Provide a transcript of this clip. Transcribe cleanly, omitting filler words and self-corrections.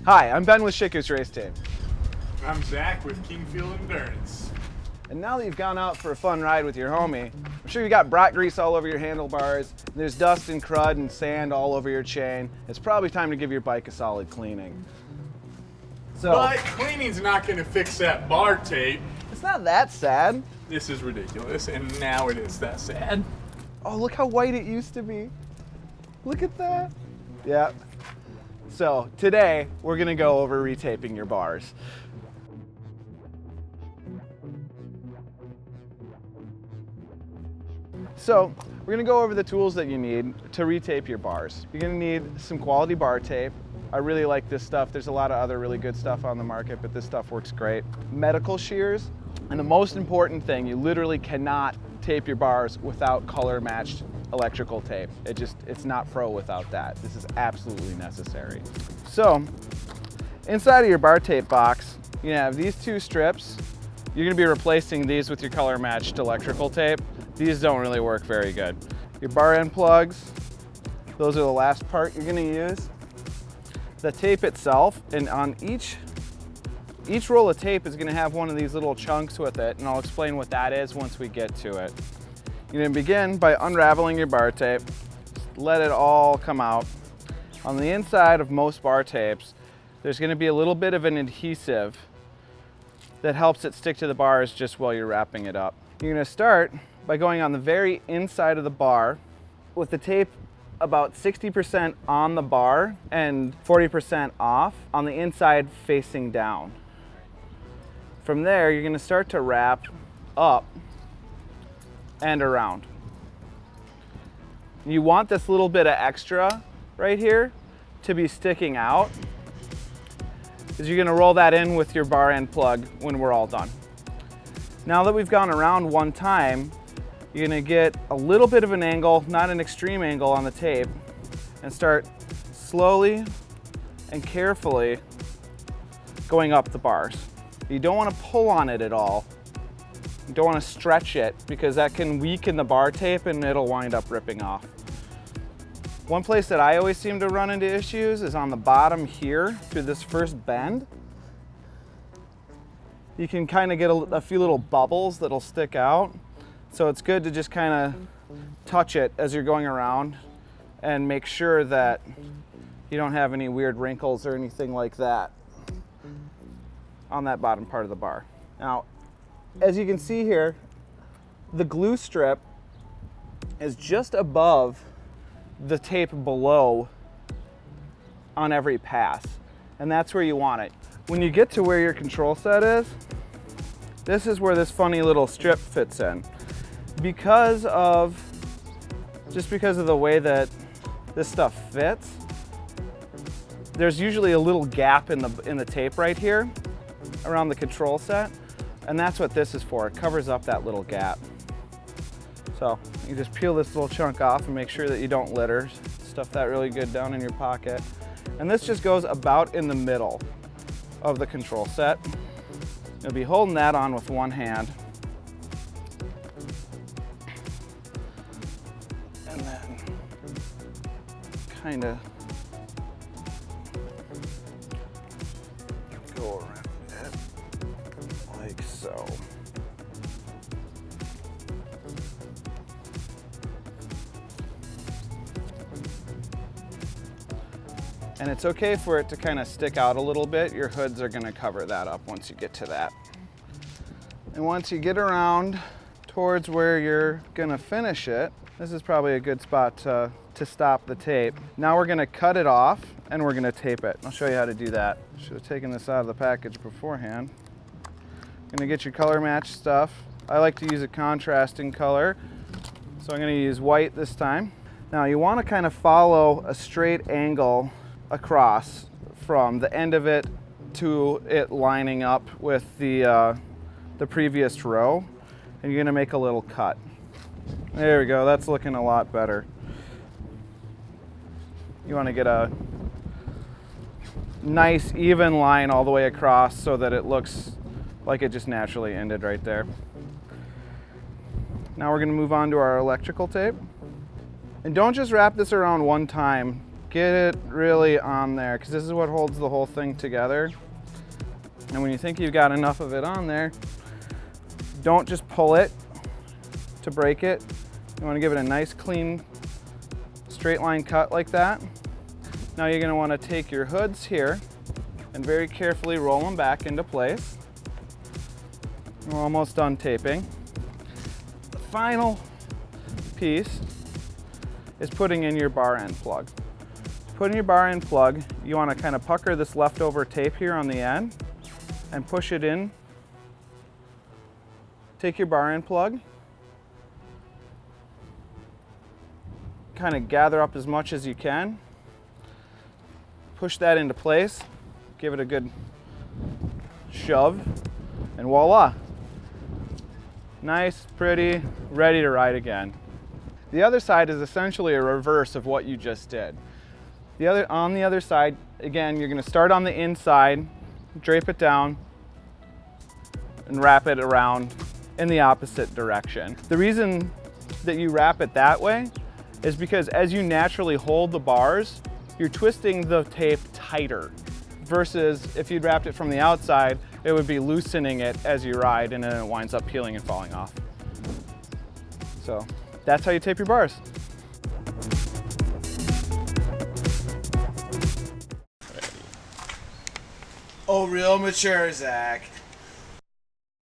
Hi, I'm Ben with Shiku's Race Tape. I'm Zach with Kingfield Endurance. And now that you've gone out for a fun ride with your homie, I'm sure you got brat grease all over your handlebars, and there's dust and crud and sand all over your chain. It's probably time to give your bike a solid cleaning. But cleaning's not going to fix that bar tape. It's not that sad. This is ridiculous, and now it is that sad. Oh, look how white it used to be. Look at that. Yeah. So today, we're gonna go over retaping your bars. So we're gonna go over the tools that you need to retape your bars. You're gonna need some quality bar tape. I really like this stuff. There's a lot of other really good stuff on the market, but this stuff works great. Medical shears, and the most important thing, you literally cannot tape your bars without color matched electrical tape. It's not pro without that. This is absolutely necessary. So inside of your bar tape box, you have these two strips. You're gonna be replacing these with your color matched electrical tape. These don't really work very good. Your bar end plugs, those are the last part you're gonna use. The tape itself, and on each roll of tape is gonna have one of these little chunks with it, and I'll explain what that is once we get to it. You're gonna begin by unraveling your bar tape. Just let it all come out. On the inside of most bar tapes, there's gonna be a little bit of an adhesive that helps it stick to the bars just while you're wrapping it up. You're gonna start by going on the very inside of the bar with the tape about 60% on the bar and 40% off on the inside facing down. From there, you're gonna start to wrap up and around. You want this little bit of extra right here to be sticking out, because you're gonna roll that in with your bar end plug when we're all done. Now that we've gone around one time, you're gonna get a little bit of an angle, not an extreme angle on the tape, and start slowly and carefully going up the bars. You don't wanna pull on it at all. You don't want to stretch it because that can weaken the bar tape and it'll wind up ripping off. One place that I always seem to run into issues is on the bottom here through this first bend. You can kind of get a few little bubbles that'll stick out. So it's good to just kind of touch it as you're going around and make sure that you don't have any weird wrinkles or anything like that on that bottom part of the bar. Now, as you can see here, the glue strip is just above the tape below on every pass, and that's where you want it. When you get to where your control set is, this is where this funny little strip fits in. Because of the way that this stuff fits, there's usually a little gap in the tape right here around the control set. And that's what this is for. It covers up that little gap. So you just peel this little chunk off and make sure that you don't litter. Stuff that really good down in your pocket. And this just goes about in the middle of the control set. You'll be holding that on with one hand. And then kind of go around it like so. And it's okay for it to kind of stick out a little bit. Your hoods are gonna cover that up once you get to that. And once you get around towards where you're gonna finish it, this is probably a good spot to stop the tape. Now we're gonna cut it off and we're gonna tape it. I'll show you how to do that. Should have taken this out of the package beforehand. Gonna get your color match stuff. I like to use a contrasting color, so I'm gonna use white this time. Now you wanna kind of follow a straight angle across from the end of it to it lining up with the previous row, and you're gonna make a little cut. There we go, that's looking a lot better. You wanna get a nice even line all the way across so that it looks like it just naturally ended right there. Now we're gonna move on to our electrical tape. And don't just wrap this around one time. Get it really on there, because this is what holds the whole thing together. And when you think you've got enough of it on there, don't just pull it to break it. You want to give it a nice clean straight line cut like that. Now you're going to want to take your hoods here and very carefully roll them back into place. We're almost done taping. The final piece is putting in your bar end plug. Putting your bar end plug, you want to kind of pucker this leftover tape here on the end and push it in. Take your bar end plug, kind of gather up as much as you can, push that into place, give it a good shove, and voila. Nice, pretty, ready to ride again. The other side is essentially a reverse of what you just did. On the other side, again, you're going to start on the inside, drape it down, and wrap it around in the opposite direction. The reason that you wrap it that way is because as you naturally hold the bars, you're twisting the tape tighter, versus if you'd wrapped it from the outside, it would be loosening it as you ride, and then it winds up peeling and falling off. So that's how you tape your bars. Oh, real mature, Zach.